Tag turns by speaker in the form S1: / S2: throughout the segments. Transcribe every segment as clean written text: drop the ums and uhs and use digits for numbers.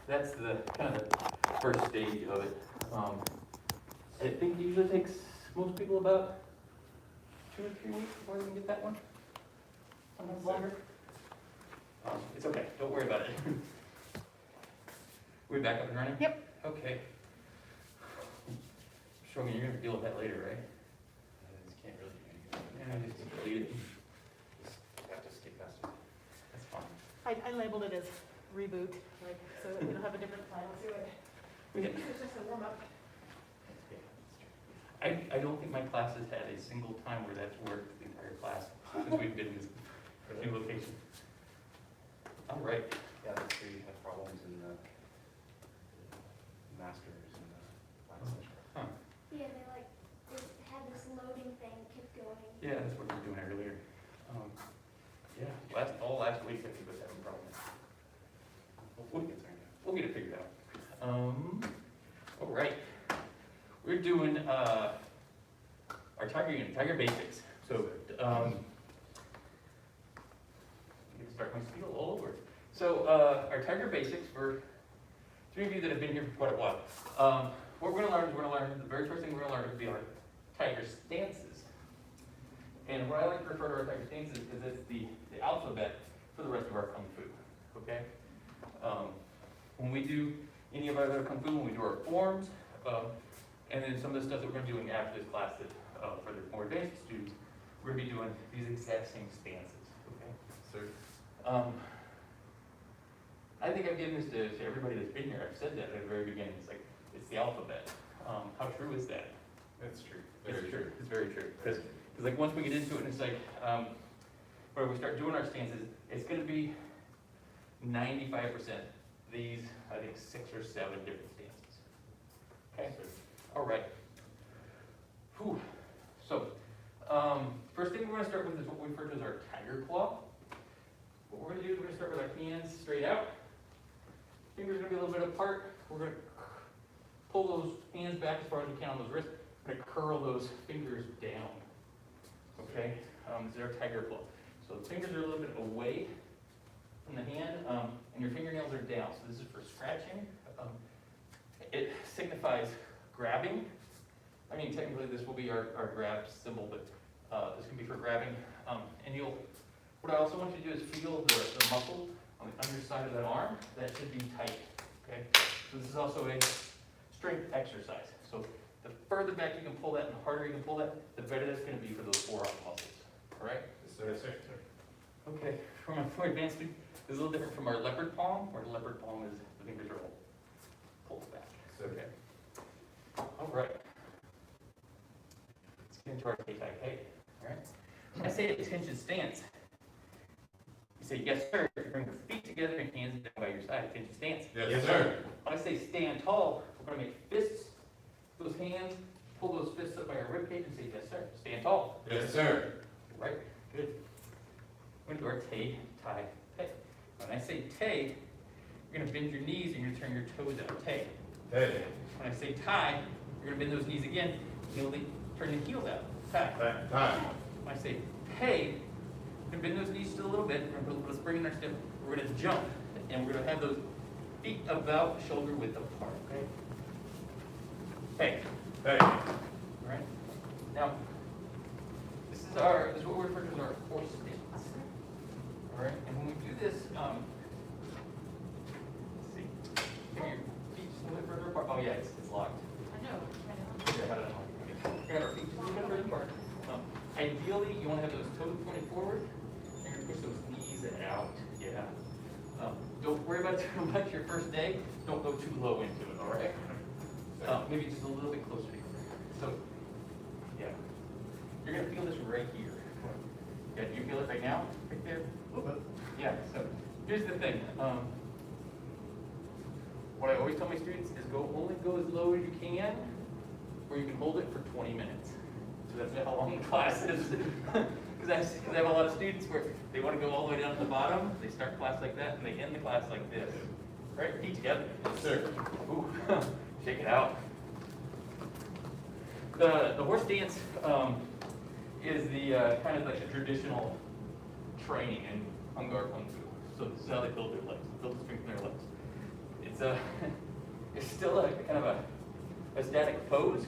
S1: that's the kind of the first stage of it. I think it usually takes most people about 2 or 3 weeks before they can get that one. Sometimes longer. It's okay, don't worry about it. We're back up and running?
S2: Yep.
S1: Okay. Shogun, you're gonna deal with that later, right? I just can't really do anything. Yeah, just delete it. Just have to skip past it. That's fine.
S2: I labeled it as reboot, like, so that we don't have a different title to it.
S1: Yeah.
S2: It's just a warm up.
S1: I don't think my class has had a single time where that's worked the entire class since we've been in this new location. All right.
S3: Yeah, that's where you had problems in the masters and the last session.
S1: Huh.
S4: Yeah, they had this loading thing kept going.
S1: Yeah, that's what we were doing earlier. Yeah, all last week I think was having problems. We'll get it figured out. All right. We're doing our Tiger unit, Tiger basics. So, I'm going to start my spiel all over. So, our Tiger basics, for 3 of you that have been here for quite a while, what we're going to learn, the very first thing we're going to learn is the Tiger stances. And what I like to refer to our Tiger stances is it's the alphabet for the rest of our Kung Fu, okay? When we do any of our other Kung Fu, when we do our forms, and then some of the stuff that we're going to be doing after this class that, for the more advanced students, we're going to be doing these exact same stances, okay? So, I think I've given this to everybody that's been here. I've said that at the very beginning. It's like, it's the alphabet. How true is that?
S3: That's true.
S1: It's true. It's very true. Because like once we get into it, and it's like, where we start doing our stances, it's going to be 95% these, I think, 6 or 7 different stances. Okay. All right. Whew. So, first thing we're going to start with is what we refer to as our tiger claw. What we're going to do is we're going to start with our hands straight out. Fingers are going to be a little bit apart. We're going to pull those hands back as far as we can on those wrists. We're going to curl those fingers down. Okay? This is our tiger claw. So the fingers are a little bit away from the hand, and your fingernails are down. So this is for scratching. It signifies grabbing. I mean, technically this will be our grab symbol, but this can be for grabbing. And what I also want you to do is feel the muscle on the underside of that arm. That should be tight, okay? So this is also a strength exercise. So the further back you can pull that and the harder you can pull that, the better that's going to be for those forearm muscles, all right?
S3: Yes, sir.
S1: Okay, for my more advanced student, this is a little different from our leopard palm, where the leopard palm is the fingers are all pulled back. Okay. All right. Let's get into our K-Tai-K. All right. When I say attention stance, you say yes, sir. You bring your feet together and hands down by your side. Attention stance.
S3: Yes, sir.
S1: When I say stand tall, we're going to make fists. Those hands, pull those fists up by our ribcage and say yes, sir. Stand tall.
S3: Yes, sir.
S1: Right. Good. We're going to do our Tai-Tai-Te. When I say te, you're going to bend your knees and you're going to turn your toes out. Te.
S3: Hey.
S1: When I say tie, you're going to bend those knees again. You'll turn the heels out. Tie.
S3: Time.
S1: When I say pay, you're going to bend those knees still a little bit. Let's bring in our step. We're going to jump, and we're going to have those feet about shoulder width apart. Okay. Hey.
S3: Hey.
S1: All right. Now, this is what we refer to as our horse stance. All right. And when we do this, let's see. Bring your feet just a little bit further apart. Oh yeah, it's locked.
S2: I know.
S1: Okay, how did I unlock it? Okay. We're gonna have our feet just a little bit further apart. Ideally, you want to have those toes pointing forward. You're gonna push those knees out. Yeah. Don't worry about it too much your first day. Don't go too low into it. All right. Maybe just a little bit closer together. So, yeah. You're going to feel this right here. Yeah, do you feel it right now? Right there? Yeah, so here's the thing. What I always tell my students is only go as low as you can, where you can hold it for 20 minutes. So that's how long the class is. Because I have a lot of students where they want to go all the way down to the bottom. They start class like that, and they end the class like this. Right? Feet together.
S3: Yes, sir.
S1: Ooh. Shake it out. The horse dance is the kind of like a traditional training in Hung Gar Kung Fu. So this is how they build their legs, build the strength in their legs. It's a, it's still a kind of a static pose,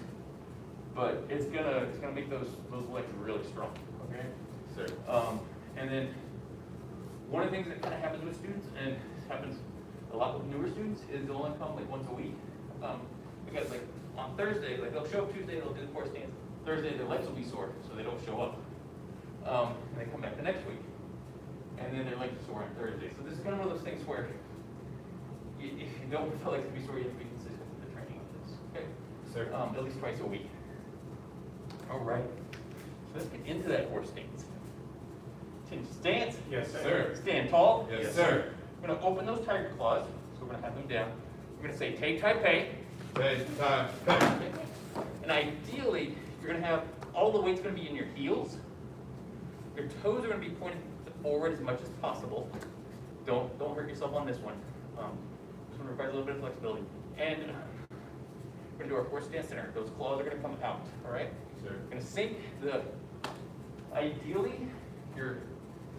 S1: but it's gonna make those legs really strong, okay?
S3: Sir.
S1: And then one of the things that kind of happens with students, and happens a lot with newer students, is they'll only come like once a week. Because like on Thursday, like they'll show up Tuesday, they'll do the core stance. Thursday, their legs will be sore, so they don't show up. And they come back the next week, and then their legs are sore on Thursday. So this is kind of one of those things where if you don't feel like it's be sore, you have to be consistent with the training of this, okay?
S3: Sir.
S1: At least twice a week. All right, so let's get into that core stance. Change stance.
S3: Yes, sir.
S1: Stand tall.
S3: Yes, sir.
S1: We're gonna open those tiger claws, so we're gonna have them down. We're gonna say, take, tai, pei.
S3: Take time.
S1: And ideally, you're gonna have, all the weight's gonna be in your heels. Your toes are gonna be pointed forward as much as possible. Don't hurt yourself on this one. This one requires a little bit of flexibility. And we're gonna do our core stance center. Those claws are gonna come out, all right?
S3: Sir.
S1: We're gonna sink ideally, your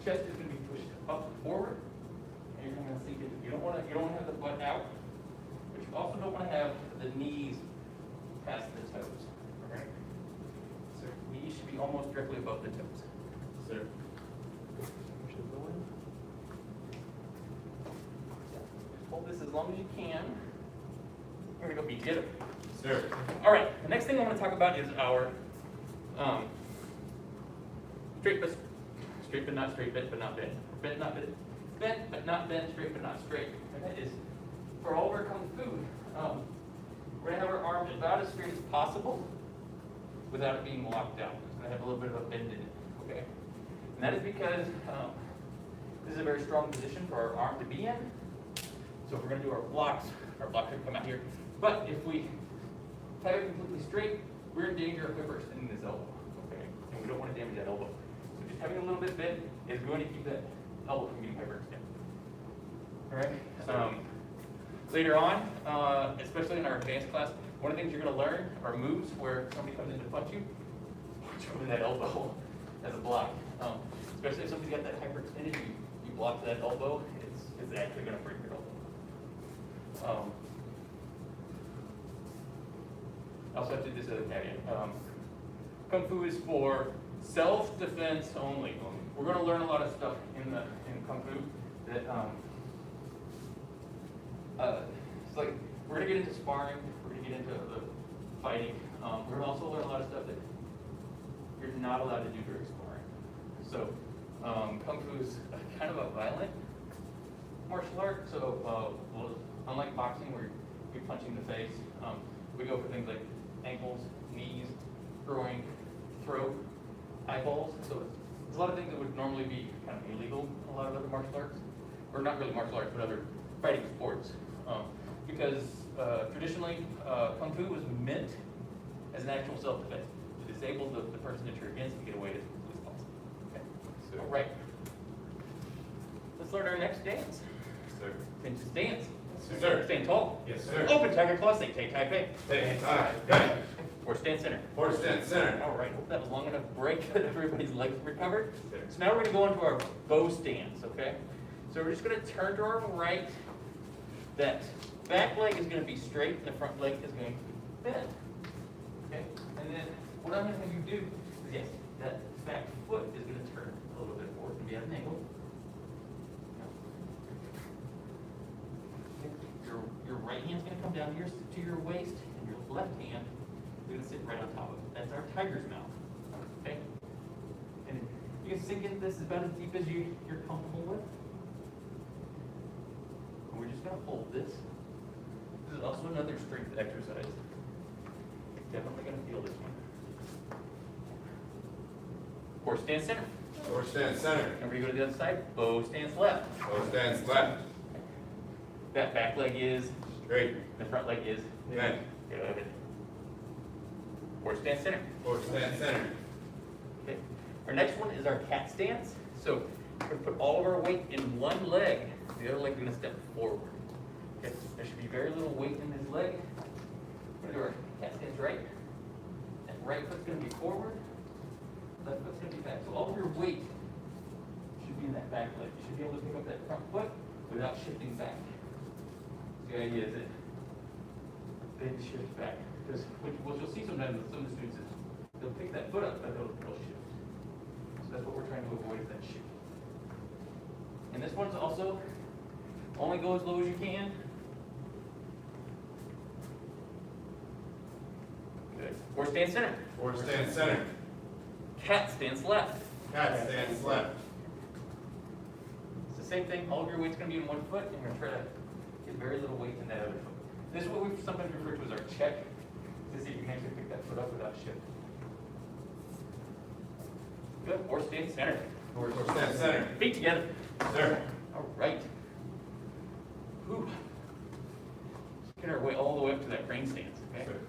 S1: chest is gonna be pushed up forward, and you're gonna sink it. You don't wanna have the butt out, but you also don't wanna have the knees past the toes, all right? So knees should be almost directly above the toes.
S3: Sir.
S1: Should go in. Just hold this as long as you can. We're gonna go be together.
S3: Sir.
S1: All right, the next thing I want to talk about is our straight but not straight, bent but not bent. Bent but not bent, straight but not straight. And that is, for all of our kung fu, we're going to have our arm about as straight as possible without it being locked out. It's going to have a little bit of a bend in it, okay? And that is because this is a very strong position for our arm to be in. So if we're going to do our blocks are going to come out here. But if we tie it completely straight, we're in danger of hyperextending this elbow, okay? And we don't want to damage that elbow. So just having a little bit bent is going to keep that elbow from getting hyperextended. All right? Later on, especially in our advanced class, one of the things you're going to learn are moves where somebody comes in to punch you over that elbow as a block. Especially if somebody's got that hyperextended, you block that elbow, it's actually going to break your elbow. I also have to do this other caveat. Kung Fu is for self-defense only. We're going to learn a lot of stuff in Kung Fu that it's like we're going to get into sparring, we're going to get into the fighting. We're going to also learn a lot of stuff that you're not allowed to do during sparring. So Kung Fu is kind of a violent martial art. So unlike boxing where you're punching the face, we go for things like ankles, knees, groin, throat, eyeballs. So it's a lot of things that would normally be kind of illegal in a lot of other martial arts. Or not really martial arts, but other fighting sports. Because traditionally, Kung Fu was meant as an actual self-defense, to disable the person that you're against and get away as quickly as possible. Okay. So, all right. Let's learn our next dance.
S3: Sir.
S1: Finish this dance.
S3: Yes, sir.
S1: Stand tall.
S3: Yes, sir.
S1: Open tiger claw, say take, tai, pei.
S3: Take time. Go.
S1: Or stand center.
S3: Horse stance center.
S1: All right, hope that was long enough break that everybody's legs recovered.
S3: Sir.
S1: So now we're gonna go into our bow stance, okay? So we're just gonna turn to our right. That back leg is gonna be straight and the front leg is going to be bent. Okay? And then what I'm gonna have you do is, yes, that back foot is gonna turn a little bit forward and be at an angle. Your right hand's gonna come down to your waist, and your left hand is gonna sit right on top of it. That's our tiger's mouth. Okay? And you can sink into this about as deep as you're comfortable with. And we're just gonna hold this. This is also another strength exercise. Definitely gonna feel this one. Horse stance center.
S3: Horse stance center.
S1: And we're gonna go to the other side. Bow stance left.
S3: Horse stance left.
S1: That back leg is
S3: Straight.
S1: the front leg is
S3: Bent.
S1: good. Horse stance center.
S3: Horse stance center.
S1: Okay. Our next one is our cat stance. So we're gonna put all of our weight in one leg. The other leg's gonna step forward. Okay. There should be very little weight in this leg. We're gonna do our cat stance right. That right foot's gonna be forward. Left foot's gonna be back. So all of your weight should be in that back leg. You should be able to pick up that front foot without shifting back. So you the idea is that they shift back. Because what you'll see sometimes with some of the students is they'll pick that foot up, but they'll shift. So that's what we're trying to avoid is that shift. And this one's also only go as low as you can. Good. Horse stand center.
S3: Horse stand center.
S1: Cat stands left.
S3: Cat stands left.
S1: It's the same thing. All of your weight's going to be in one foot, and you're going to try to get very little weight in that other foot. This is what we sometimes refer to as our check, to see if you can actually pick that foot up without shift. Good. Horse stand center.
S3: Horse stand center.
S1: Feet together.
S3: Sir.
S1: All right. Whew. Let's get our way all the way up to that crane stance. Okay.
S3: Sir.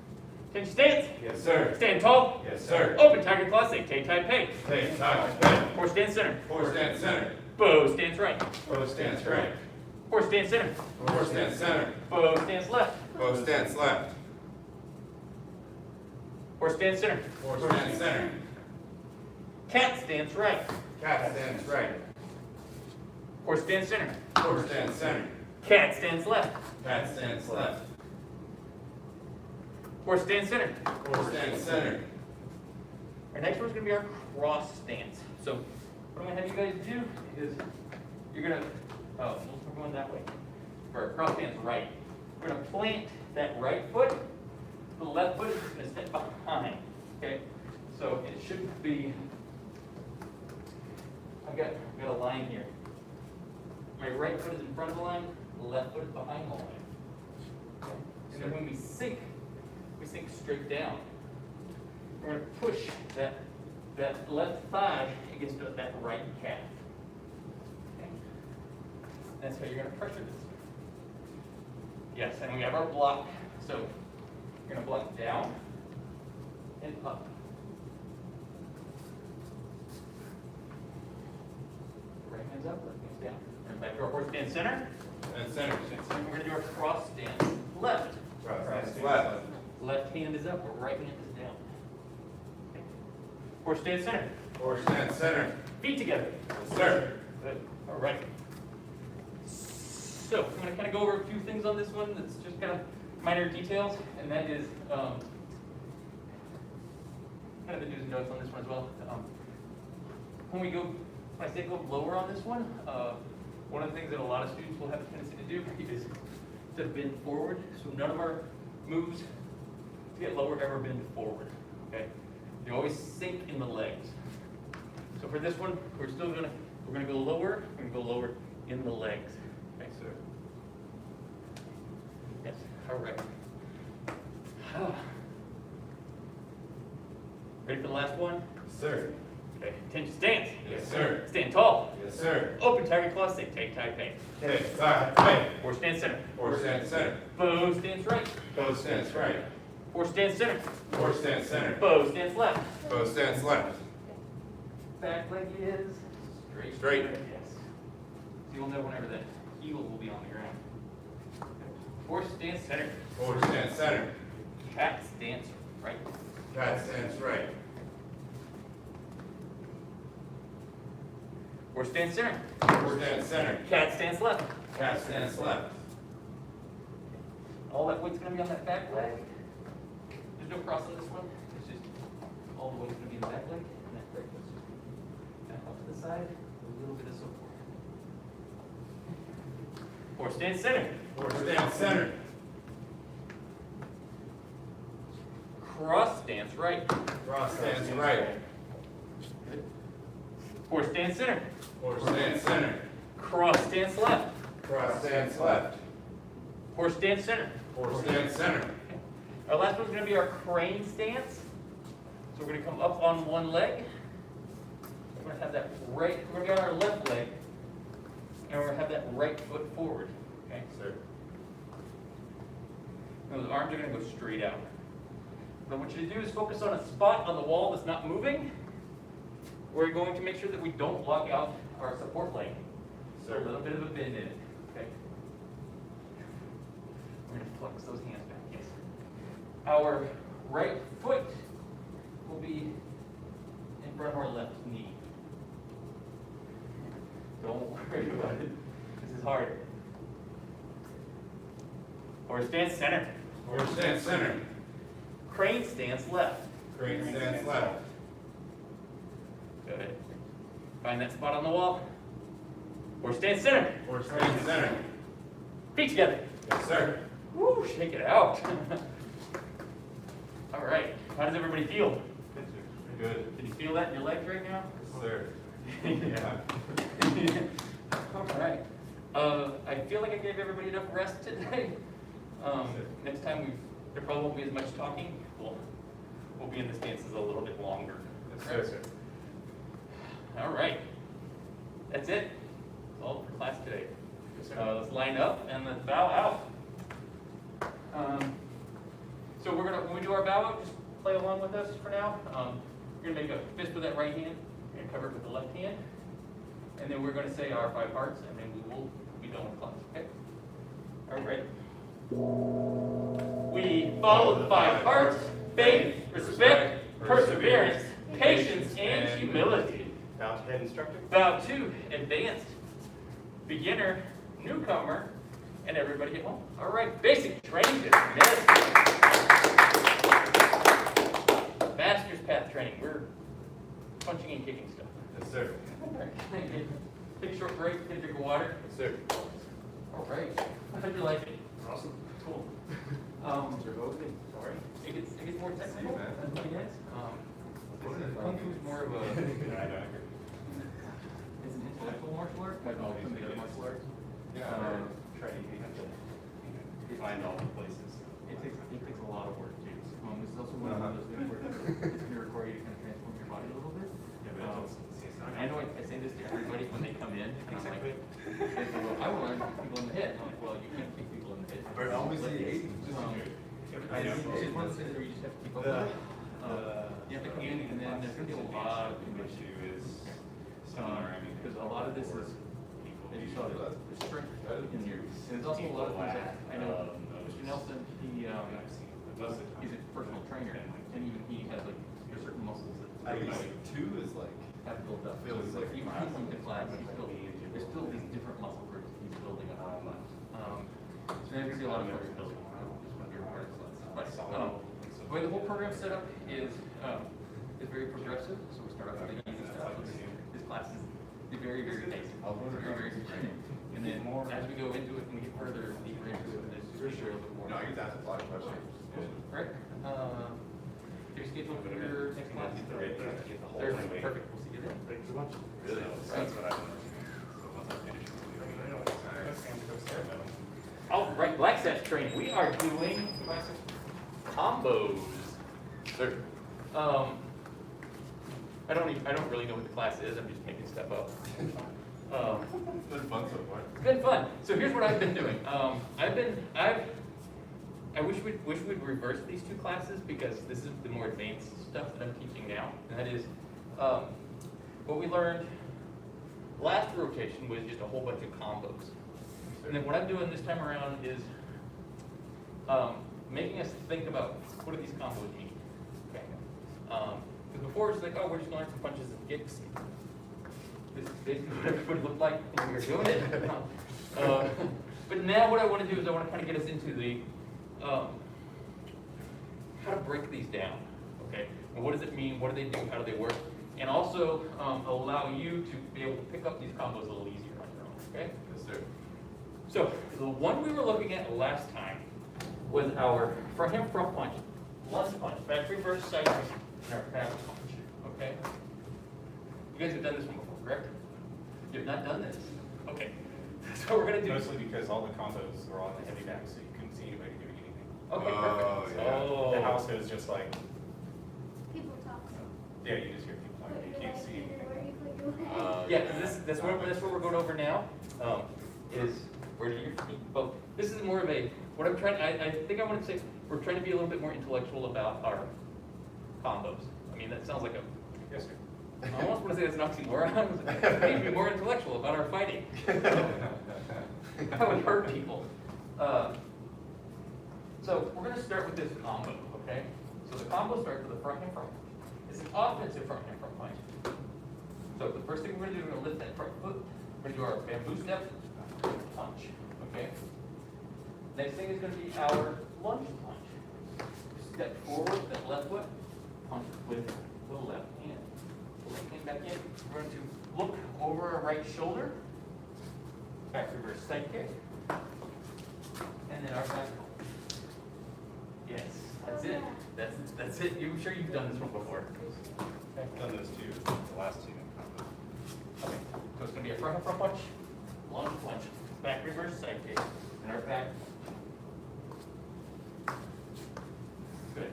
S1: Attention stance.
S3: Yes, sir.
S1: Stand tall.
S3: Yes, sir.
S1: Open tiger claw. Say tay tai pei.
S3: Take time. Pay.
S1: Horse stand center.
S3: Horse stand center.
S1: Bow stands right.
S3: Bow stands right.
S1: Horse stand center.
S3: Horse stand center.
S1: Bow stands left.
S3: Bow stands left.
S1: Horse stand center.
S3: Horse stand center.
S1: Cat stands right.
S3: Cat stands right.
S1: Horse stand center.
S3: Horse stands center.
S1: Cat stands left.
S3: Cat stands left.
S1: Horse stand center.
S3: Horse stands center.
S1: Our next one's going to be our cross stance. So what I'm going to have you guys do is you're going to, we're going that way. For our cross stance right. We're going to plant that right foot. The left foot is just going to step behind. Okay? So it shouldn't be, I've got a line here. My right foot is in front of the line, the left foot is behind the line. Okay? And then when we sink straight down. We're going to push that left thigh against that right calf. Okay? That's how you're going to pressure this. Yes, and we have our block. So you're going to block down and up. Right hand's up, left hand's down. And back to our horse stand center.
S3: And center.
S1: And we're going to do our cross stand. Left.
S3: Cross stands left.
S1: Left hand is up, but right hand is down. Okay. Horse stand center.
S3: Horse stand center.
S1: Feet together.
S3: Yes, sir.
S1: Good. All right. So I'm going to kind of go over a few things on this one. That's just kind of minor details, and that is kind of the do's and don'ts on this one as well. When I say go lower on this one, one of the things that a lot of students will have a tendency to do is to bend forward. So none of our moves to get lower ever bend forward. Okay, you always sink in the legs. So for this one, we're gonna go lower. We're gonna go lower in the legs. Okay, so yes, all right. Ready for the last one?
S3: Yes, sir.
S1: Okay, attention stance.
S3: Yes, sir.
S1: Stand tall.
S3: Yes, sir.
S1: Open tiger claw. Say take tai pei.
S3: Take time. Pay.
S1: Horse stand center.
S3: Horse stands center.
S1: Bow stands right.
S3: Bow stands right.
S1: Horse stands center.
S3: Horse stands center.
S1: Bow stands left.
S3: Bow stands left.
S1: Back leg is straight.
S3: Straight.
S1: Yes. So you'll know whenever the heel will be on the ground. Horse stands center.
S3: Horse stands center.
S1: Cat stands right.
S3: Cat stands right.
S1: Horse stands center.
S3: Horse stands center.
S1: Cat stands left.
S3: Cat stands left.
S1: All that weight's going to be on that back leg. There's no cross on this one. It's just all the weight's going to be in the back leg, and that leg goes back up to the side, a little bit of support. Horse stands center.
S3: Horse stands center.
S1: Cross stands right.
S3: Cross stands right.
S1: Good. Horse stands center.
S3: Horse stands center.
S1: Cross stands left.
S3: Cross stands left.
S1: Horse stands center.
S3: Horse stands center.
S1: Our last one's going to be our crane stance. So we're going to come up on one leg. We're going to have that right, we're going to get our left leg, and we're going to have that right foot forward. Okay,
S3: Sir.
S1: now the arms are going to go straight out. What I want you to do is focus on a spot on the wall that's not moving. We're going to make sure that we don't block out our support leg. So a little bit of a bend in it. Okay. We're going to flex those hands back. Yes. Our right foot will be in front of our left knee. Don't worry about it. This is hard. Horse stance center.
S3: Horse stance center.
S1: Crane stance left.
S3: Crane stance left.
S1: Good. Find that spot on the wall. Horse stance center.
S3: Horse stance center.
S1: Feet together.
S3: Yes, sir.
S1: Woo, shake it out. All right, how does everybody feel?
S3: Good.
S1: Can you feel that in your legs right now?
S3: Yes, sir.
S1: Yeah. All right. I feel like I gave everybody enough rest today. Next time there probably won't be as much talking. We'll be in the stances a little bit longer.
S3: Yes, sir.
S1: All right. That's it. That's all for class today. Let's line up and let's bow out. So when we do our bow out, just play along with us for now. We're gonna make a fist with that right hand and cover it with the left hand. And then we're gonna say our 5 hearts and then we will be done with class, okay? All right. We follow the 5 hearts: faith, respect, perseverance, patience, and humility.
S5: Bow to head instructor.
S1: Bow to advanced, beginner, newcomer, and everybody at home. All right, basic training dismissed. Master's path training. We're punching and kicking stuff.
S3: Yes, sir.
S1: All right. Take a short break, get a drink of water.
S3: Yes, sir.
S1: All right. How'd you like it?
S5: Awesome.
S1: Cool. Sorry. It gets more technical.
S3: See, man.
S1: Yes. Kung Fu is more of a. It's an intellectual martial art, like all some of the other martial arts.
S5: Training, you have to find all the places.
S1: It takes a lot of work too. This is also one of those things where it's going to require you to kind of transform your body a little bit. I know I say this to everybody when they come in. And I'm like, they say, well, I want to kick people in the head. I'm like, well, you can't kick people in the head.
S3: But always the eight.
S1: It's just one of the things where you just have to keep up with it. You have to come in, and then there's going to be a lot of condition. Because a lot of this is, as you saw, the strength in here. And there's also a lot of things that I know Mr. Nelson, he's a personal trainer, and even he has like there's certain muscles that
S3: At least 2 is like.
S1: have built up.
S3: Feels
S1: So
S3: like-
S1: even he comes to class, there's still these different muscle groups he's building up. So there's gonna be a lot of flexibility. But the way the whole program's set up is very progressive. So we start off with the easy stuff. This class is very, very basic. Very, very beginning. And then as we go into it and we get further deeper into it, it's just a little bit more.
S3: No, you can ask a lot of questions.
S1: Right? Your schedule for your next class? Thursday. Perfect. We'll see you then.
S5: Thanks so much.
S3: Really?
S5: That's what I learned.
S1: All right, black sets training. We are doing combos.
S3: Sir.
S1: I don't really know what the class is. I'm just making stuff up.
S3: It's been fun so far.
S1: It's been fun. So here's what I've been doing. I wish we'd reverse these 2 classes because this is the more advanced stuff that I'm teaching now. And that is, what we learned last rotation was just a whole bunch of combos. And then what I'm doing this time around is making us think about what do these combos mean. Okay. Because before it's like, oh, we're just going to learn some punches and kicks. This is basically what everybody looked like when we were doing it. But now what I want to do is I want to kind of get us into the how to break these down. Okay. And what does it mean? What do they do? How do they work? And also allow you to be able to pick up these combos a little easier on your own. Okay.
S3: Yes, sir.
S1: So the one we were looking at last time was our front hand front punch, lunge punch, back reverse side punch, and our back punch. Okay? You guys have done this one before, correct? You have not done this? Okay. So what we're gonna do.
S5: Mostly because all the combos are on the heavy back, so you couldn't see anybody doing anything.
S1: Okay,
S3: Oh,
S1: perfect.
S3: yeah.
S1: Oh.
S5: The house is just like,
S4: People talk.
S5: yeah, you just hear people
S4: Put
S5: talking, you
S4: your
S5: can't
S4: legs
S5: see
S4: in
S5: anything.
S4: where you put your legs.
S1: Yeah, because that's what we're going over now. Is where do your feet both. This is more of a what I'm trying. I think I want to say we're trying to be a little bit more intellectual about our combos. I mean that sounds like a.
S5: Yes, sir.
S1: I almost want to say that's an oxymoron. We need to be more intellectual about our fighting. That would hurt people. So we're going to start with this combo, okay? So the combo starts with a front hand front. It's an offensive front hand front punch. So the first thing we're going to do is we're going to lift that front foot. We're going to do our bamboo step punch, okay? Next thing is gonna be our lunge punch. Step forward with that left foot, punch with the left hand. Left hand back in. We're going to look over our right shoulder, back reverse side kick, and then our back punch. Yes, that's it. That's it. I'm sure you've done this one before.
S5: I've done those two, the last two.
S1: Okay, so it's gonna be a front punch, lunge punch, back reverse side kick, and our back. Good.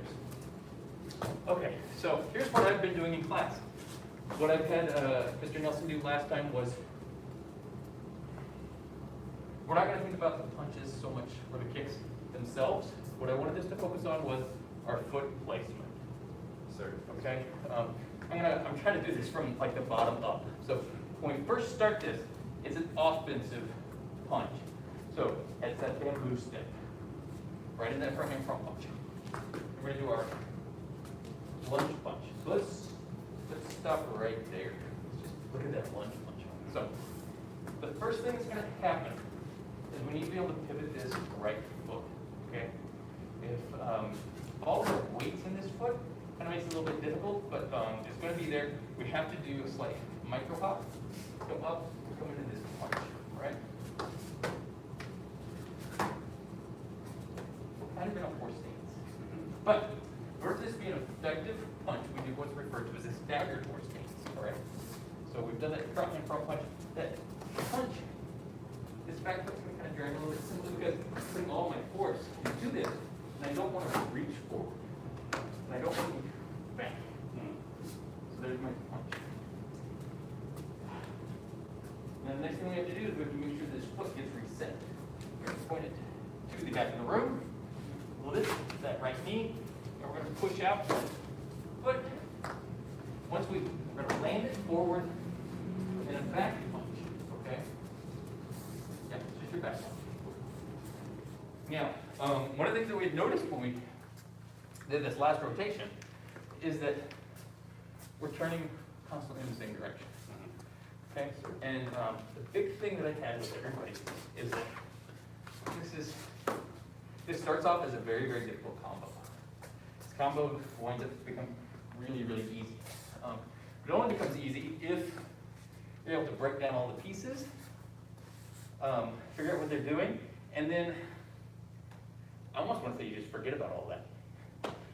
S1: Okay, so here's what I've been doing in class. What I've had Mr. Nelson do last time was, we're not gonna think about the punches so much or the kicks themselves. What I wanted us to focus on was our foot placement.
S3: Sir.
S1: Okay, I'm trying to do this from like the bottom up. So when we first start this, it's an offensive punch. So it's that bamboo stick, right in that front hand front punch. We're gonna do our lunge punch. So let's stop right there. Let's just look at that lunge punch. So the first thing that's gonna happen is we need to be able to pivot this right foot. Okay, if all the weight's in this foot, kind of makes it a little bit difficult, but it's going to be there. We have to do a slight micro hop, go up, come into this punch, right? We're kind of in a horse stance. But for this to be an effective punch, we do what's referred to as a staggered horse stance, all right? So we've done that front and front punch. That punch, this back foot's going to kind of drag a little bit simply because I'm putting all my force into this, and I don't want to reach forward. And I don't want to move back. So there's my punch. Now the next thing we have to do is we have to make sure this foot gets reset. We're going to point it to the back of the room, lift that right knee, and we're going to push out the foot. Once we're going to land it forward in a back punch, okay? Yeah, it's just your back punch. Now, one of the things that we had noticed when we did this last rotation is that we're turning constantly in the same direction. Okay, and the big thing that I had with everybody is that this starts off as a very, very difficult combo. This combo winds up to become really, really easy. It only becomes easy if you're able to break down all the pieces, figure out what they're doing, and then I almost want to say you just forget about all that.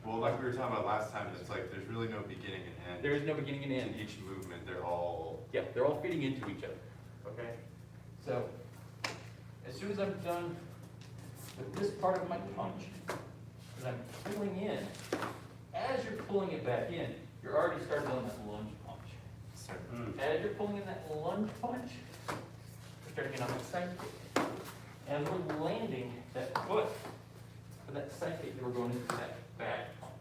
S3: Well, like we were talking about last time, it's like there's really no beginning and end.
S1: There is no beginning and end.
S3: In each movement, they're all.
S1: Yeah, they're all feeding into each other. Okay? So, as soon as I'm done with this part of my punch, as I'm pulling in, as you're pulling it back in, you're already starting on that lunge punch.
S3: Sorry.
S1: As you're pulling in that lunge punch, you're starting in on that side kick. And as we're landing that foot for that side kick, we're going into that back punch.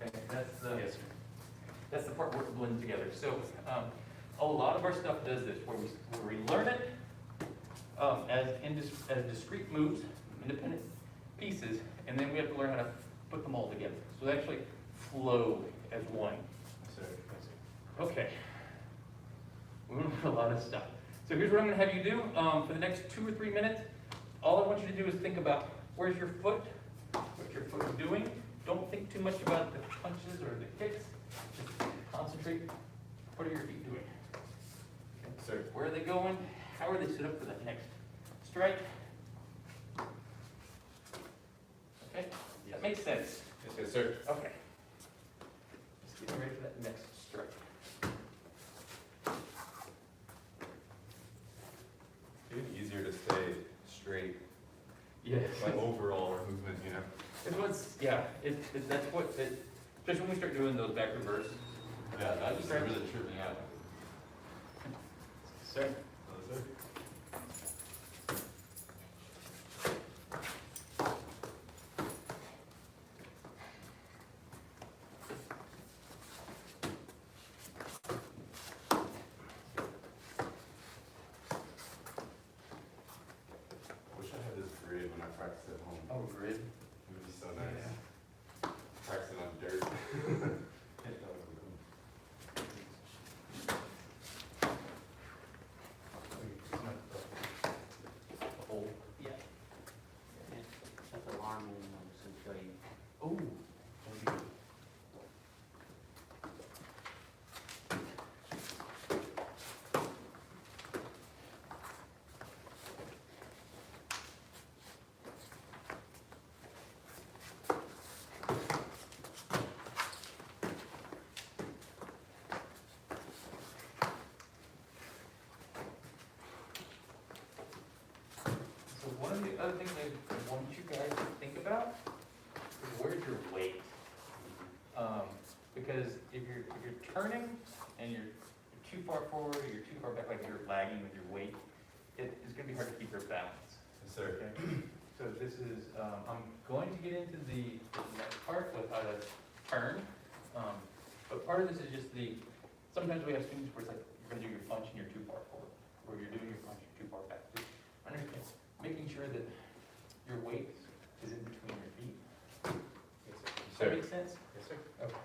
S1: Okay, that's the part where it blends together. So a lot of our stuff does this, where we learn it as discrete moves, independent pieces, and then we have to learn how to put them all together. So they actually flow as one. Okay. We're going to do a lot of stuff. So here's what I'm going to have you do for the next 2 or 3 minutes. All I want you to do is think about where's your foot, what your foot is doing. Don't think too much about the punches or the kicks. Just concentrate. What are your feet doing?
S3: Sir.
S1: Where are they going? How are they set up for that next strike? Okay, that makes sense.
S3: Yes, sir.
S1: Okay. Just getting ready for that next strike.
S3: It's even easier to stay straight.
S1: Yes.
S3: Like overall movement, you know.
S1: It's what's, yeah, that's what, just when we start doing those back reverse.
S3: Yeah, that just really tripped me out.
S1: Sir?
S3: Oh, sir. Wish I had this grid when I practice at home.
S1: Oh, grid.
S3: It would be so nice. Practicing on dirt.
S1: Oh, yeah. Oh. So one of the other things I want you guys to think about is where's your weight? Because if you're turning and you're too far forward or you're too far back, like you're lagging with your weight, it's gonna be hard to keep your balance.
S3: Yes, sir.
S1: Okay? So this is, I'm going to get into the next part with how to turn. But part of this is just sometimes we have students where it's like, you're gonna do your punch and you're too far forward, or you're doing your punch, you're too far back. Just understand, making sure that your weight is in between your feet.
S3: Yes,
S1: Does that make sense?
S3: Yes, sir.
S1: Okay.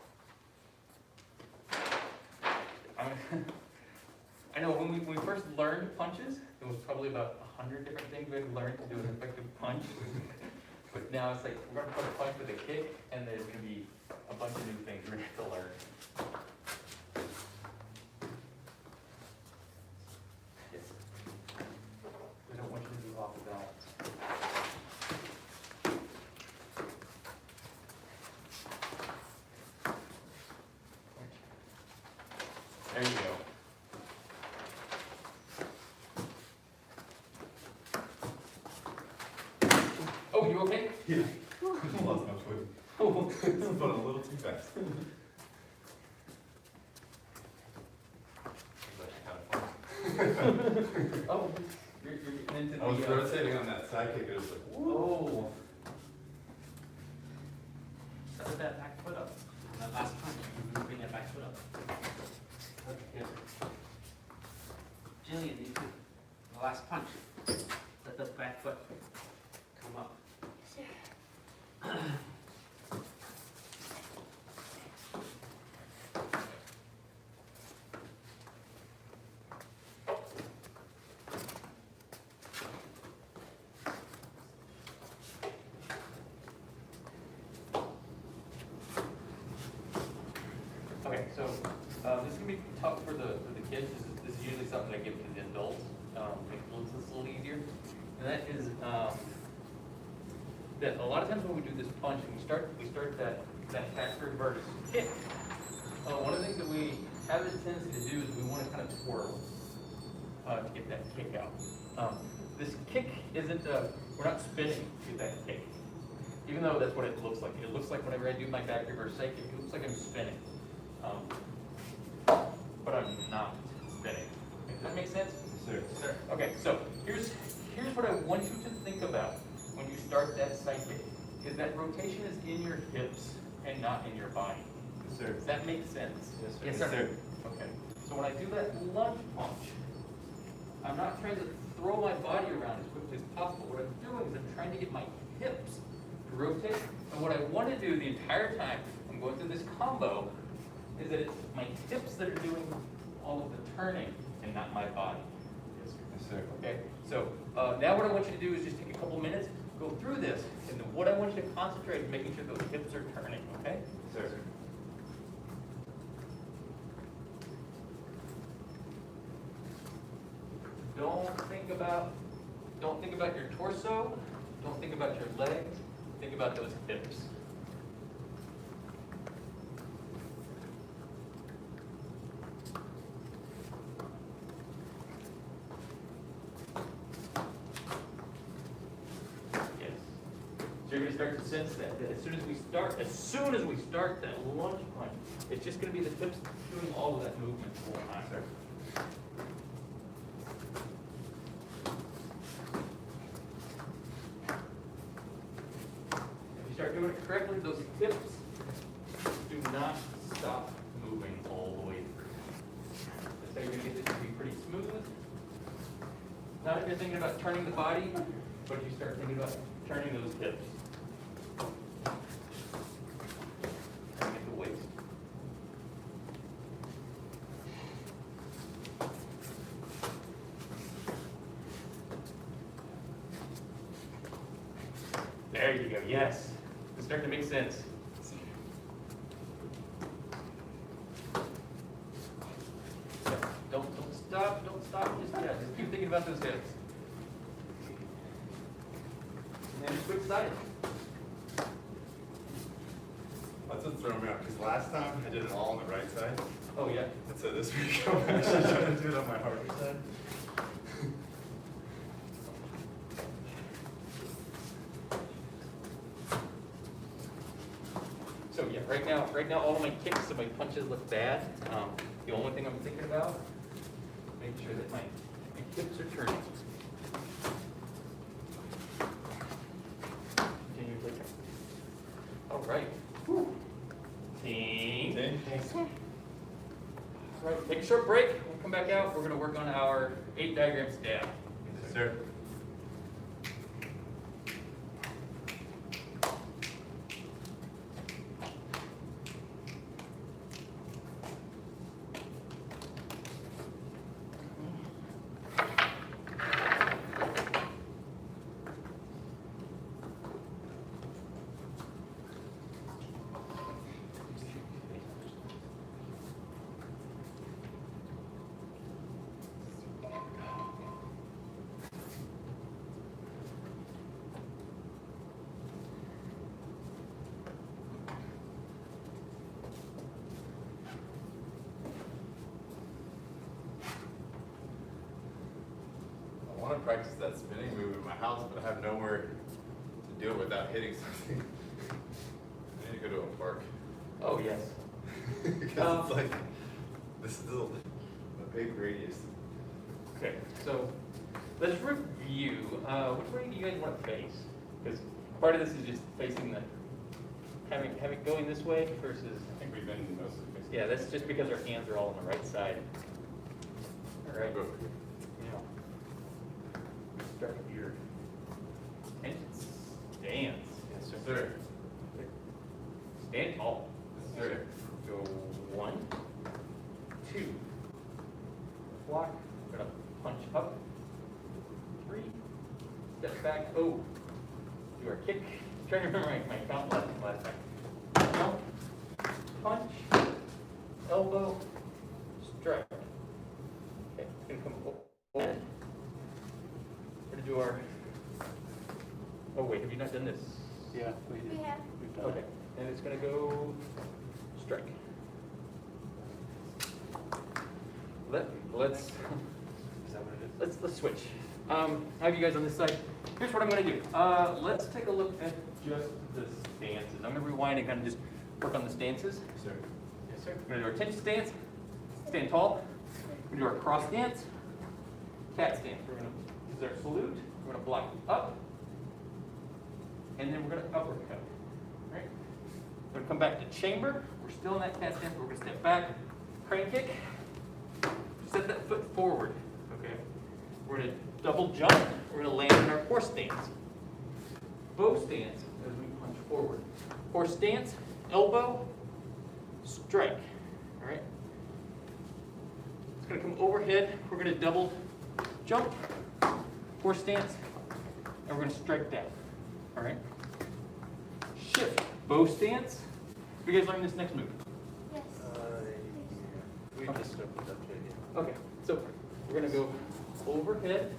S1: I know when we first learned punches, it was probably about 100 different things we had to learn to do an effective punch. But now it's like, we're gonna put a punch with a kick, and there's gonna be a bunch of new things we're gonna have to learn. Yes. We don't want you to be off the balance. There you go. Oh, you okay?
S3: Yeah. Lost my foot.
S1: Oh.
S3: It's going a little too fast.
S1: Oh, you're getting into the.
S3: I was rotating on that side kick, and it was like,
S1: Oh.
S6: Set that back foot up. On that last punch, you bring that back foot up.
S1: Yes.
S6: Jillian, you could, the last punch, let the back foot come up.
S4: Sir.
S1: Okay, so this is gonna be tough for the kids. This is usually something I give to the adults. Make this a little easier. And that is that a lot of times when we do this punch, we start that back reverse kick. One of the things that we have a tendency to do is we want to kind of twirl to get that kick out. This kick isn't we're not spinning to get that kick, even though that's what it looks like. It looks like whenever I do my back reverse side kick, it looks like I'm spinning. But I'm not spinning. Does that make sense?
S3: sir.
S1: Sir. Okay, so here's what I want you to think about when you start that side kick, is that rotation is in your hips and not in your body.
S3: Yes, sir.
S1: Does that make sense?
S3: Yes, sir.
S6: Yes,
S3: Yes,
S6: sir.
S1: Okay, so when I do that lunge punch, I'm not trying to throw my body around as quickly as possible. What I'm doing is I'm trying to get my hips to rotate. And what I want to do the entire time I'm going through this combo is that it's my hips that are doing all of the turning and not my body.
S3: Yes, sir. Yes, sir.
S1: Okay, so now what I want you to do is just take a couple minutes, go through this, and then what I want you to concentrate is making sure those hips are turning, okay?
S3: Yes, sir.
S1: Don't think about your torso, don't think about your legs, think about those hips. Yes. So you're gonna start to sense that as soon as we start that lunge punch, it's just gonna be the hips doing all of that movement the whole time.
S3: Sir.
S1: If you start doing it correctly, those hips do not stop moving all the way through. That's how you're gonna get this to be pretty smooth. Not if you're thinking about turning the body, but if you start thinking about turning those hips. Turning at the waist. There you go, yes. It's starting to make sense. Yeah, don't stop, just keep thinking about those hips. And then switch sides.
S3: That's what's throwing me off, because last time I did it all on the right side,
S1: Oh, yeah.
S3: and so this week I'm actually trying to do it on my harder side.
S1: So yeah, right now, all of my kicks and my punches look bad. The only thing I'm thinking about, make sure that my hips are turning. Continue to take. All right. Whew. Ting. All right, take a short break. We'll come back out. We're going to work on our 8 diagram stab.
S3: Yes, sir. I want to practice that spinning move in my house, but I have nowhere to do it without hitting something. I need to go to a park.
S1: Oh, yes.
S3: Because it's like, this is a big radius.
S1: Okay, so let's review. Which way do you guys want to face? Because part of this is just facing the, having it going this way versus,
S3: I think we've been mostly fixing.
S1: yeah, that's just because our hands are all on the right side. All right.
S3: Go.
S1: Now, start with your tension stance.
S3: Yes, sir.
S1: Stand tall.
S3: Yes, sir.
S1: Go 1, 2. Block. We're gonna punch up. 3. Step back. Oh. Do our kick. Trying to remember my count last time. Jump. Punch. Elbow. Strike. Okay. It's gonna come over. We're gonna do our. Oh wait, have you not done this?
S5: Yeah, we
S4: We have.
S5: we've done
S1: Okay,
S5: it.
S1: and it's gonna go strike. Let's
S5: Is that what it is?
S1: let's switch. I have you guys on this side. Here's what I'm gonna do. Let's take a look at just the stances. I'm gonna rewind and kind of just work on the stances.
S3: Yes, sir.
S1: Yes, sir. We're gonna do our tension stance, stand tall. We're gonna do our cross stance, cat stance. We're gonna use our salute. We're gonna block up, and then we're gonna uppercut. Right? We're gonna come back to chamber. We're still in that cat stance. We're gonna step back, crane kick, set that foot forward. Okay. We're gonna double jump. We're gonna land in our horse stance. Bow stance as we punch forward. Horse stance, elbow, strike. All right. It's gonna come overhead. We're gonna double jump, horse stance, and we're gonna strike down. All right. Shift, bow stance. You guys learn this next move.
S4: Yes.
S5: We just stuck with that too.
S1: Okay, so we're gonna go overhead.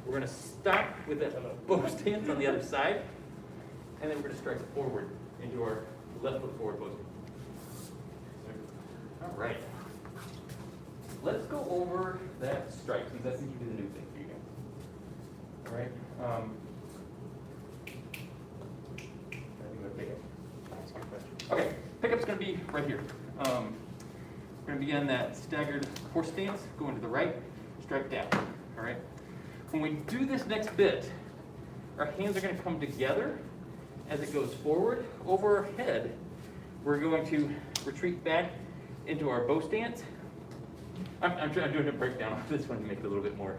S1: We're gonna stop with that bow stance on the other side, and then we're gonna strike forward into our left foot forward bow stance. All right. Let's go over that strike, since that seems to be the new thing for you guys. All right. I think we'll pick up.
S5: That's a good question.
S1: Okay, pickup's gonna be right here. We're gonna begin that staggered horse stance, going to the right, strike down, all right? When we do this next bit, our hands are gonna come together as it goes forward. Over our head, we're going to retreat back into our bow stance. I'm doing a breakdown of this one to make it a little bit more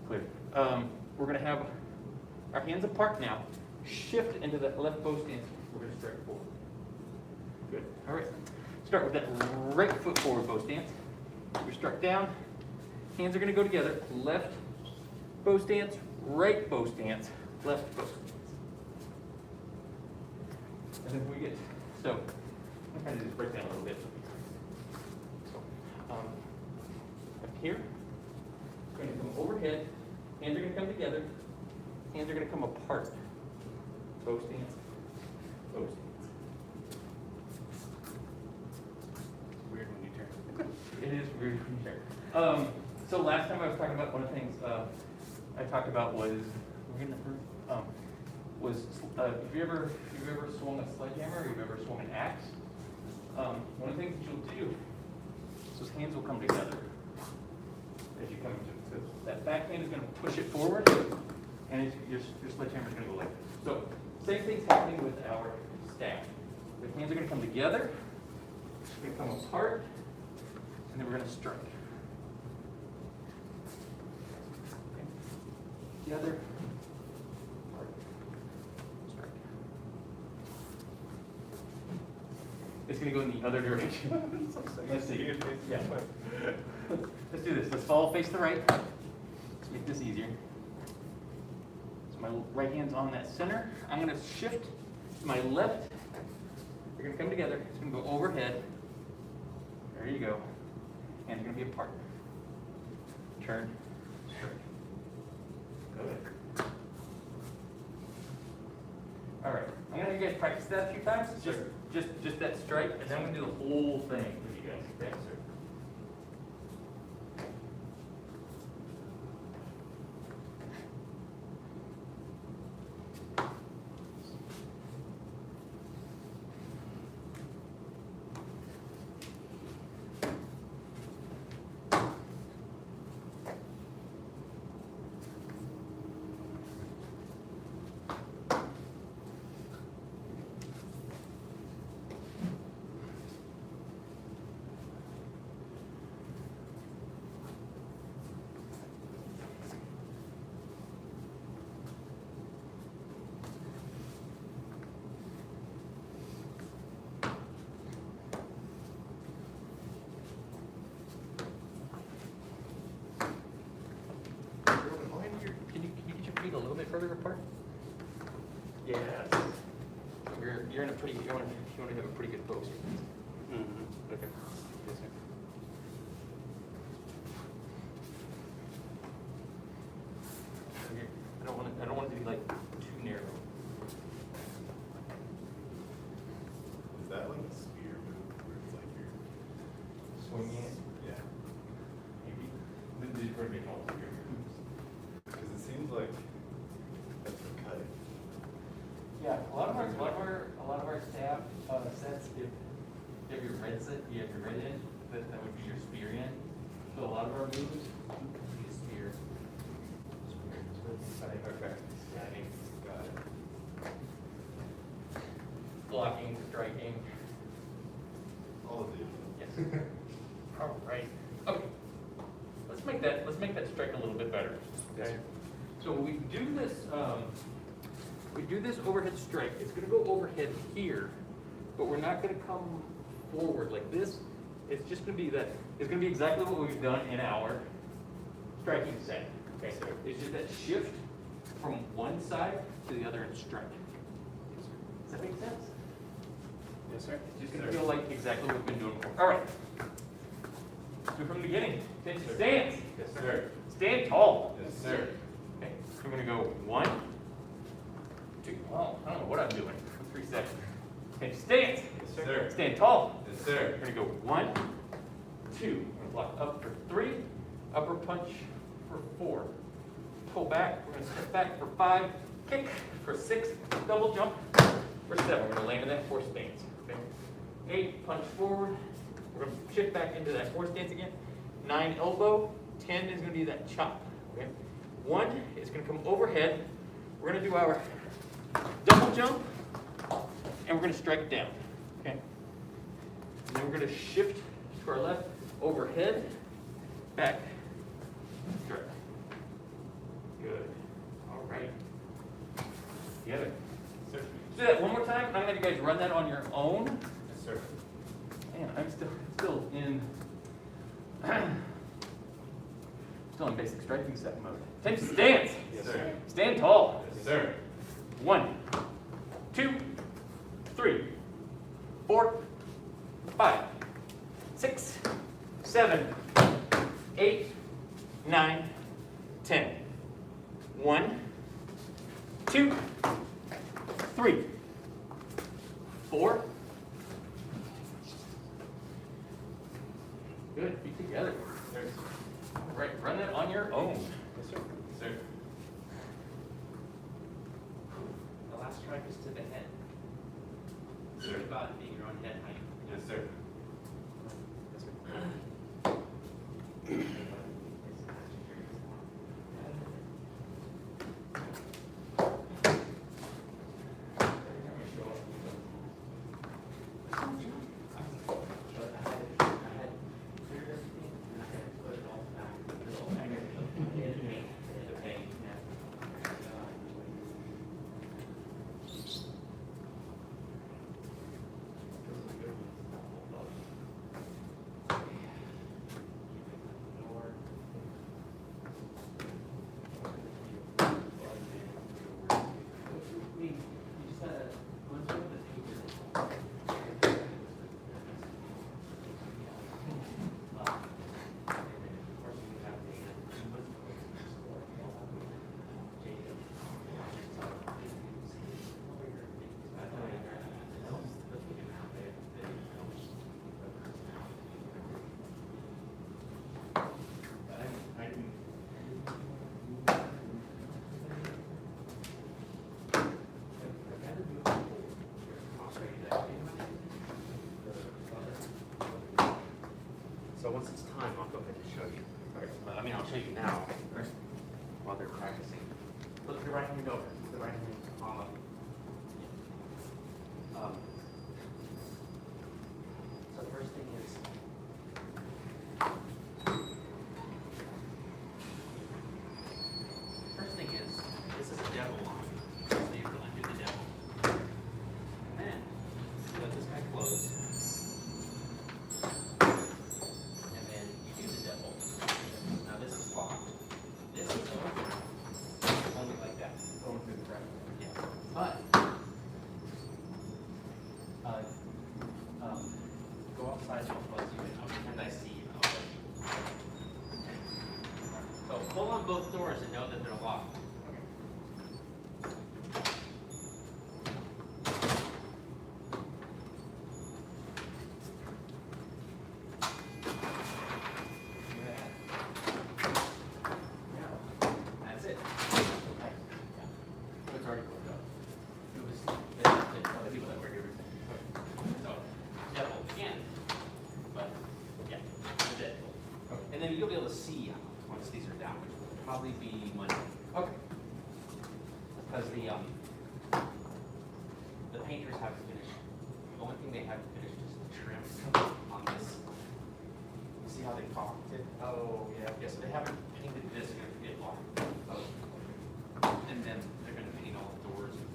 S1: clear. We're gonna have our hands apart now, shift into that left bow stance. We're gonna strike forward. Good, all right. Start with that right foot forward bow stance. We're struck down. Hands are gonna go together. Left bow stance, right bow stance, left bow stance. And then we get, so, I'm kind of just break down a little bit. So, up here, we're gonna come overhead, hands are gonna come together, hands are gonna come apart. Bow stance, bow stance.
S5: Weird when you turn.
S1: It is weird when you turn. So last time I was talking about one of the things I talked about was have you ever swung a sledgehammer or you've ever swung an axe? One of the things that you'll do is those hands will come together as you come to that back hand is going to push it forward, and your sledgehammer is going to go like this. So same thing's happening with our staff. The hands are going to come together, they're going to come apart, and then we're going to strike. Okay. The other part. Strike. It's going to go in the other direction. Let's see. Yeah. Let's do this. Let's follow face to the right. Let's make this easier. So my right hand's on that center. I'm going to shift to my left. They're going to come together. It's going to go overhead. There you go. And they're going to be apart. Turn. Strike. Good. All right. I'm going to have you guys practice that a few times. Just that strike, and then I'm going to do the whole thing with you guys. Okay, sir. Can you get your feet a little bit further apart? Yes. You're in a pretty. You want to have a pretty good pose.
S5: Mm-hmm.
S1: Okay. Yes, sir. Okay. I don't want it to be like too narrow.
S3: Is that like a spear move where it's like you're
S1: Swinging it.
S3: yeah?
S1: Maybe. These are pretty big ones.
S3: Because it seems like that's for cutting.
S1: Yeah, a lot of our staff sets, if you have your red set, you have your red end, that would be your spear end. So a lot of our moves would be a spear. Okay. Got it. Blocking, striking.
S3: All of these.
S1: Yes. All right. Okay. Let's make that strike a little bit better. Okay. So we do this overhead strike. It's going to go overhead here, but we're not going to come forward like this. It's just going to be that. It's going to be exactly what we've done in our striking set. Okay. So it's just that shift from one side to the other and strike. Does that make sense?
S5: Yes, sir.
S1: It's just going to feel like exactly what we've been doing before. All right. Let's do it from the beginning. Attention, stance.
S3: Yes, sir.
S1: Stand tall.
S3: Yes, sir.
S1: Okay, so we're going to go 1, 2, well, I don't know what I'm doing. 3 seconds. Okay, stance.
S3: Yes, sir.
S1: Stand tall.
S3: Yes, sir.
S1: We're going to go 1, 2. We're going to block up for 3, upper punch for 4. Pull back. We're going to step back for 5, kick for 6, double jump for 7. We're going to land in that 4 stance. Okay. 8, punch forward. We're going to shift back into that 4 stance again. 9, elbow. 10 is going to be that chop. Okay. 1 is going to come overhead. We're going to do our double jump, and we're going to strike down. Okay. And then we're going to shift to our left, overhead, back, strike. Good. All right. Together. Sir. Do that one more time. I'm going to have you guys run that on your own.
S3: Yes, sir.
S1: Man, I'm still in basic striking set mode. Attention, stance.
S3: Yes, sir.
S1: Stand tall.
S3: Yes, sir.
S1: 1, 2, 3. 3, 4. Good, feet together. There's, all right, run that on your own.
S3: Yes, sir.
S1: Sir.
S6: The last strike is to the head.
S1: Sure.
S6: Think about it being your own head height.
S1: Yes, sir.
S3: Yes, sir.
S6: So once it's time, I'll go ahead and show you. But I mean, I'll show you now while they're practicing. Flip your right hand over. The right hand palm up. So the first thing is this is a devil line. So you're going to do the devil. And then let this guy close. And then you do the devil. Now this is locked. This is open. Only like that.
S5: Going through the front.
S6: Yeah. But go outside so close you can. I'll pretend I see you. So pull on both doors and know that they're locked. That's it.
S1: It's already worked out.
S6: It was the other people that were here. So, devil again. But, yeah, that's it. And then you'll be able to see once these are down, which will probably be Monday.
S1: Okay.
S6: Because the painters haven't finished. The only thing they haven't finished is the trim on this. You see how they caulked it?
S1: Oh, yeah.
S6: Yeah, so they haven't painted this it block. And then they're gonna paint all the doors and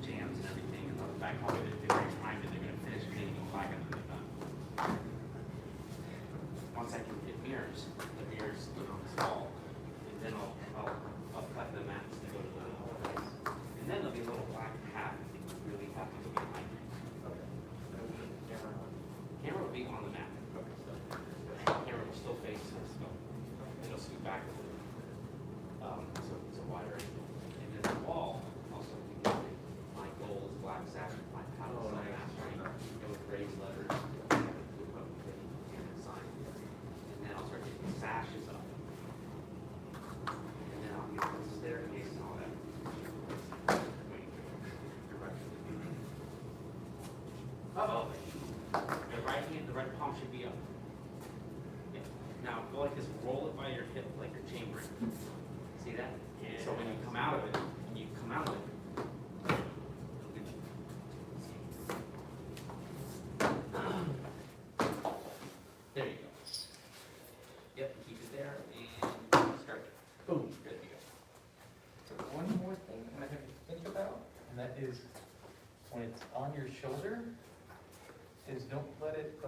S6: jams and everything, and the back hallway that they already primed it, they're gonna finish painting the black and then they're done. Once I can get mirrors, the mirrors put on this wall, and then I'll cut the mats to go to the hallways. And then there'll be a little black hat, I think we really have to go behind it. Camera will be on the mat. Camera will still face us, but it'll scoot back a little. So it's a wider angle. And then the wall, also, my goal is black sash, my paddle sign, and with raised letters, and sign. And then I'll start getting sashes up. And then I'll get the staircase and all that. Uh-oh. The right palm should be up. Yeah. Now, go like this, roll it by your hip like you're chambering. See that?
S1: Yeah.
S6: So when you come out of it, it'll get you. There you go. Yep, keep it there and start it.
S1: Boom.
S6: Good to go.
S1: One more thing I have to think about, and that is when it's on your shoulder, is don't let it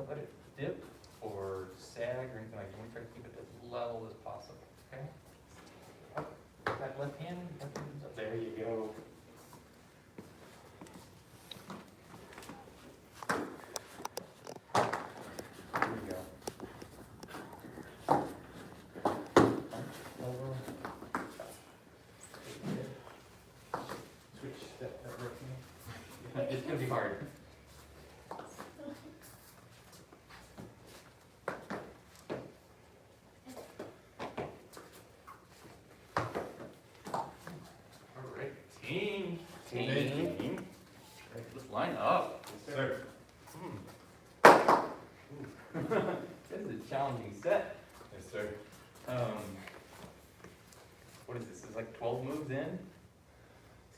S1: dip or sag or anything like that. You want to try to keep it as level as possible, okay? Up, that left hand is up. There you go. There you go. Over. Switch that right hand. It's gonna be hard. All right, team. Right, let's line up.
S3: Yes, sir.
S1: This is a challenging set.
S3: Yes, sir.
S1: What is this? Is like 12 moves in?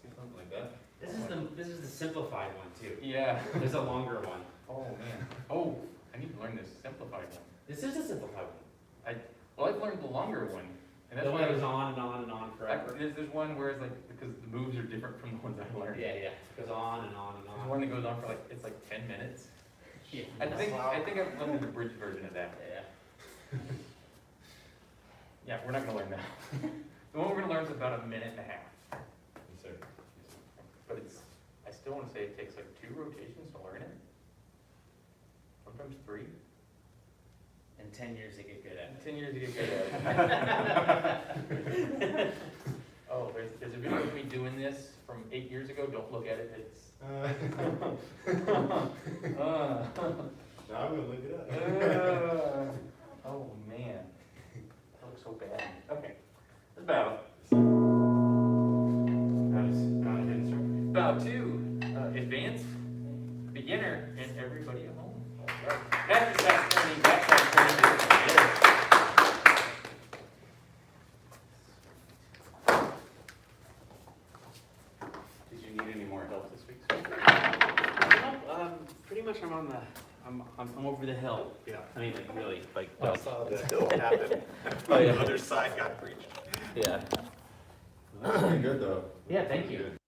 S3: Something like that.
S6: This is the simplified one too.
S1: Yeah.
S6: There's a longer one.
S1: Oh man. Oh, I need to learn this simplified one.
S6: This is a simplified one.
S1: Well, I've learned the longer one, and that's
S6: The one
S1: why
S6: that goes on and on and on forever.
S1: there's one where it's like because the moves are different from the ones I learned.
S6: Yeah, yeah. It goes on and on and
S1: There's
S6: on.
S1: one that goes on for like it's like 10 minutes.
S6: Yeah.
S1: I think I've learned the bridge version of that.
S6: Yeah.
S1: Yeah, we're not gonna learn that. The one we're gonna learn is about a minute and a half.
S3: Yes, sir.
S1: But I still wanna say it takes like 2 rotations to learn it. Sometimes 3.
S6: In 10 years they get good at
S1: In 10 years you get good at it. Oh, there's a video of me doing this from 8 years ago. Don't look at it. It's.
S3: Now I'm gonna look it up.
S1: Oh man, that looks so bad. Okay, let's bow. Bow 2, advanced, beginner, and everybody at home. Half the side turning, back side turning.
S5: Did you need any more help this week?
S6: Pretty much I'm over the hill.
S5: Yeah.
S6: I mean, like, really, like.
S3: I saw the hill happen.
S6: Oh, yeah.
S3: The other side got breached.
S6: Yeah.
S3: That's pretty good though.
S6: Yeah, thank you.